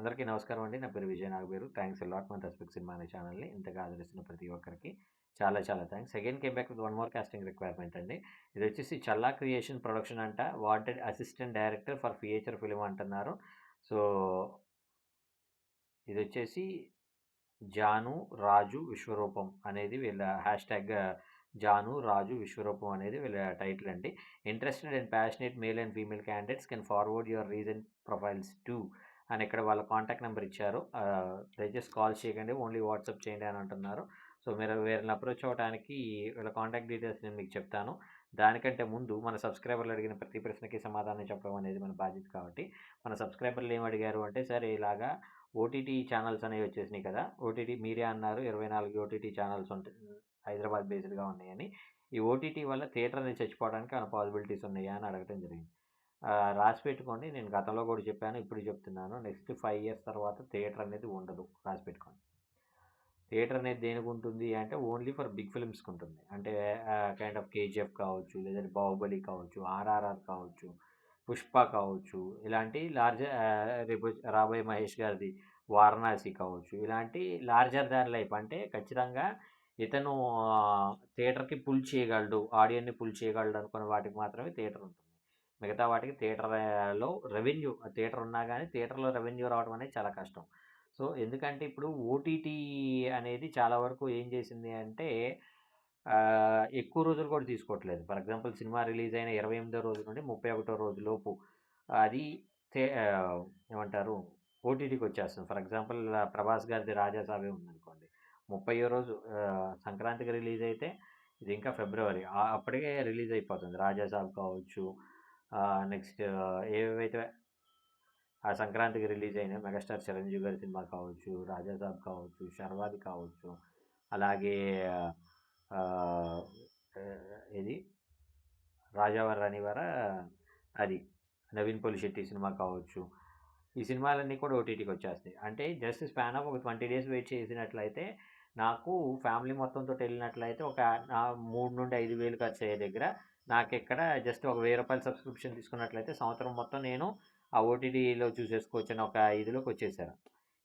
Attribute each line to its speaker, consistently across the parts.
Speaker 1: అందరికీ నమస్కారం అండి. నా పేరు Vijay Nagaberu. Thanks a lot మన రెస్పెక్ట్ సినిమా అనే ఛానల్‌ని ఇంతగా ఆదరిస్తున్న ప్రతి ఒక్కరికి చాలా చాలా thanks. Again came back with one more casting requirement అండి. ఇదొచ్చేసి చల్లా క్రియేషన్ ప్రొడక్షన్ అంట. Wanted assistant director for feature film అంటున్నారు. సో, ఇదొచ్చేసి జాను, రాజు, విశ్వరూపం అనేది వీళ్ళ హ్యాష్‌ట్యాగ్ జాను, రాజు, విశ్వరూపం అనేది వీళ్ళ టైటిల్ అండి. Interested and passionate male and female candidates can forward your recent profiles to అని ఇక్కడ వాళ్ళ కాంటాక్ట్ నెంబర్ ఇచ్చారు. దయచేసి కాల్ చేయకండి. ఓన్లీ వాట్సాప్ చేయండి అని అంటున్నారు. సో, మీరు వీళ్ళని అప్రోచ్ అవ్వడానికి వీళ్ళ కాంటాక్ట్ డీటెయిల్స్ నేను మీకు చెప్తాను. దానికంటే ముందు మన సబ్స్క్రైబర్లు అడిగిన ప్రతి ప్రశ్నకి సమాధానం చెప్పడం అనేది మన బాధ్యత కాబట్టి, మన సబ్స్క్రైబర్లు ఏమి అడిగారు అంటే, సార్ ఇలాగా ఓటీటీ ఛానల్స్ అనేవి వచ్చేసినాయి కదా! ఓటీటీ మీరే అన్నారు 24 ఓటీటీ ఛానల్స్ హైదరాబాద్ బేస్డ్‌గా ఉన్నాయని. ఈ ఓటీటీ వల్ల థియేటర్ అనేది చచ్చిపోవడానికి ఏమైనా పాసిబిలిటీస్ ఉన్నాయా అని అడగటం జరిగింది. రాసి పెట్టుకోండి. నేను గతంలో కూడా చెప్పాను. ఇప్పుడు చెప్తున్నాను. నెక్స్ట్ 5 ఇయర్స్ తర్వాత థియేటర్ అనేది ఉండదు. రాసి పెట్టుకోండి. థియేటర్ అనేది దేనికి ఉంటుంది అంటే ఓన్లీ ఫర్ బిగ్ ఫిల్మ్స్‌కి ఉంటుంది. అంటే కైండ్ ఆఫ్ 'కేజీఎఫ్' కావచ్చు, లేదంటే 'బాహుబలి' కావచ్చు, 'ఆర్ఆర్ఆర్' కావచ్చు, 'పుష్ప' కావచ్చు, ఇలాంటి రేపు రాబోయే మహేష్ గారిది 'వారణాసి' కావచ్చు. ఇలాంటి లార్జర్ దాన్ లైఫ్ అంటే ఖచ్చితంగా ఇతను థియేటర్‌కి పుల్ చేయగలడు, ఆడియన్‌ని పుల్ చేయగలడు అనుకున్న వాటికి మాత్రమే థియేటర్ ఉంటుంది. మిగతా వాటికి థియేటర్‌లో రెవెన్యూ థియేటర్ ఉన్నా గానీ థియేటర్‌లో రెవెన్యూ రావడం అనేది చాలా కష్టం. సో, ఎందుకంటే ఇప్పుడు ఓటీటీ అనేది చాలా వరకు ఏం చేసింది అంటే ఎక్కువ రోజులు కూడా తీసుకోవట్లేదు. ఫర్ ఎగ్జాంపుల్ సినిమా రిలీజ్ అయిన 28వ రోజు నుండి 31వ రోజు లోపు అది ఏమంటారు ఓటీటీకి వచ్చేస్తుంది. ఫర్ ఎగ్జాంపుల్ 'ప్రభాస్' గారిది 'రాజాసాబే' ఉందనుకోండి. 30వ రోజు సంక్రాంతికి రిలీజ్ అయితే ఇది ఇంకా ఫిబ్రవరి అప్పటికే రిలీజ్ అయిపోతుంది. 'రాజాసాబ్' కావచ్చు, నెక్స్ట్ ఏవేవైతే ఆ సంక్రాంతికి రిలీజ్ అయిన మెగాస్టార్ చిరంజీవి గారి సినిమా కావచ్చు, 'రాజాసాబ్' కావచ్చు, 'శర్వాది' కావచ్చు, అలాగే ఇది 'రాజావార రాణివార' అది నవీన్ పొలిశెట్టి సినిమా కావచ్చు. ఈ సినిమాలన్నీ కూడా ఓటీటీకి వచ్చేస్తాయి. అంటే జస్ట్ స్పాన్ ఆఫ్ ఒక 20 డేస్ వెయిట్ చేసినట్లయితే నాకు ఫ్యామిలీ మొత్తంతోటి వెళ్ళినట్లయితే ఒక 3,000-5,000 ఖర్చు అయ్యే దగ్గర నాకిక్కడ జస్ట్ ఒక రూ. 1000 సబ్స్క్రిప్షన్ తీసుకున్నట్లయితే సంవత్సరం మొత్తం నేను ఆ ఓటీటీలో చూసేసుకోవచ్చని ఒక ఇదిలోకి వచ్చేసారు.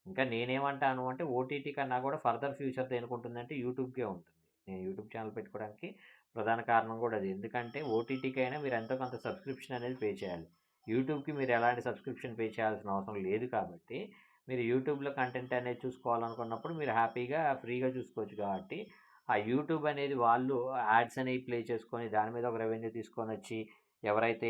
Speaker 1: ఇంకా నేనేమంటాను అంటే ఓటీటీ కన్నా కూడా ఫర్దర్ ఫ్యూచర్ దేనికుంటుందంటే యూట్యూబ్‌కే ఉంటుంది. నేను యూట్యూబ్ ఛానల్ పెట్టుకోవడానికి ప్రధాన కారణం కూడా అది. ఎందుకంటే ఓటీటీకైనా మీరు ఎంతో కొంత సబ్స్క్రిప్షన్ అనేది పే చేయాలి. యూట్యూబ్‌కి మీరు ఎలాంటి సబ్స్క్రిప్షన్ పే చేయాల్సిన అవసరం లేదు కాబట్టి, మీరు యూట్యూబ్‌లో కంటెంట్ అనేది చూసుకోవాలనుకున్నప్పుడు మీరు హ్యాపీగా ఫ్రీగా చూసుకోవచ్చు కాబట్టి, ఆ యూట్యూబ్ అనేది వాళ్ళు యాడ్స్ అనేవి ప్లే చేసుకొని దాని మీద ఒక రెవెన్యూ తీసుకొనొచ్చి ఎవరైతే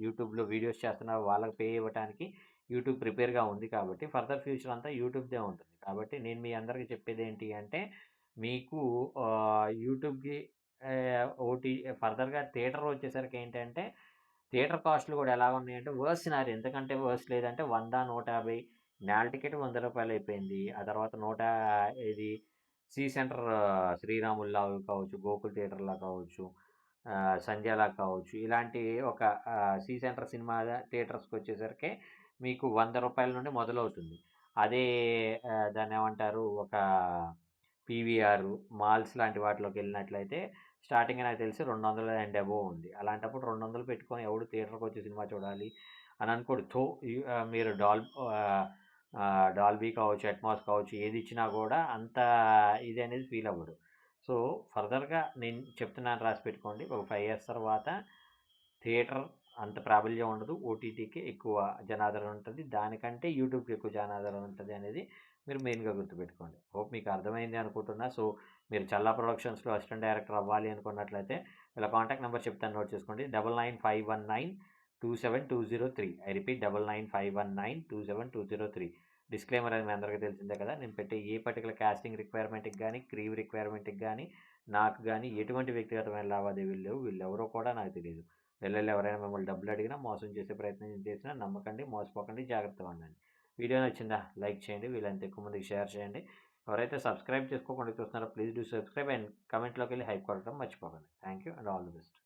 Speaker 1: యూట్యూబ్‌లో వీడియోస్ చేస్తున్నారో వాళ్ళకి పే ఇవ్వటానికి యూట్యూబ్ ప్రిపేర్‌గా ఉంది కాబట్టి ఫర్దర్ ఫ్యూచర్ అంతా యూట్యూబ్‌దే ఉంటుంది. కాబట్టి నేను మీ అందరికీ చెప్పేదేంటి అంటే మీకు యూట్యూబ్‌కి ఓటీ ఫర్దర్‌గా థియేటర్ వచ్చేసరికి ఏంటంటే థియేటర్ కాస్ట్‌లు కూడా ఎలా ఉన్నాయంటే వర్స్ట్ సినారియో ఎంతకంటే వర్స్ట్ లేదంటే 100, 150 నేల టికెట్ రూ. 100 అయిపోయింది. ఆ తర్వాత ఇది సి సెంటర్ శ్రీరాముల్లా కావచ్చు, గోకుల్ థియేటర్‌లా కావచ్చు, సంధ్యాలా కావచ్చు. ఇలాంటి ఒక సి సెంటర్ సినిమా థియేటర్స్‌కొచ్చేసరికి మీకు రూ. 100 నుండి మొదలవుతుంది. అదే దాన్నేమంటారు ఒక పీవీఆర్, మాల్స్ లాంటి వాటిలోకెళ్ళినట్లయితే స్టార్టింగే నాకు తెలిసి 200 అండ్ అబోవ్ ఉంది. అలాంటప్పుడు 200 పెట్టుకొని ఎవడు థియేటర్‌కొచ్చి సినిమా చూడాలి అని అనుకోడు. మీరు డాల్బీ కావచ్చు, అట్మాస్ కావచ్చు ఏది ఇచ్చినా కూడా అంత ఇది అనేది ఫీల్ అవ్వడు. సో, ఫర్దర్‌గా నేను చెప్తున్నాను రాసి పెట్టుకోండి. ఒక 5 ఇయర్స్ తర్వాత థియేటర్ అంత ప్రాబల్యం ఉండదు. ఓటీటీకి ఎక్కువ జనాదరణ ఉంటది. దానికంటే యూట్యూబ్‌కి ఎక్కువ జనాదరణ ఉంటది అనేది మీరు మెయిన్‌గా గుర్తుపెట్టుకోండి. హోప్ మీకు అర్థమైంది అనుకుంటున్నా. సో, మీరు చల్లా ప్రొడక్షన్స్‌లో అసిస్టెంట్ డైరెక్టర్ అవ్వాలి అనుకున్నట్లయితే వీళ్ళ కాంటాక్ట్ నెంబర్ చెప్తాను నోట్ చేసుకోండి. 9951927203. I repeat 9951927203. డిస్క్లైమర్ అది మీ అందరికీ తెలిసిందే కదా! నేను పెట్టే ఏ పర్టిక్యులర్ కాస్టింగ్ రిక్వైర్మెంట్‌కి గానీ, క్రీవ్ రిక్వైర్మెంట్‌కి గానీ, నాకు గానీ ఎటువంటి వ్యక్తిగతమైన లావాదేవీలు లేవు. వీళ్ళెవరో కూడా నాకు తెలీదు. వీళ్ళలో ఎవరైనా మిమ్మల్ని డబ్బులు అడిగినా, మోసం చేసే ప్రయత్నం చేసినా నమ్మకండి, మోసపోకండి, జాగ్రత్తగా ఉండండి. వీడియో నచ్చిందా? లైక్ చేయండి. వీలైనంత ఎక్కువ మందికి షేర్ చేయండి. ఎవరైతే సబ్స్క్రైబ్ చేసుకోకుండా చూస్తున్నారో ప్లీజ్ డూ సబ్స్క్రైబ్ అండ్ కామెంట్‌లోకి వెళ్ళి హైప్ కొట్టడం మర్చిపోకండి. Thank you and all the best.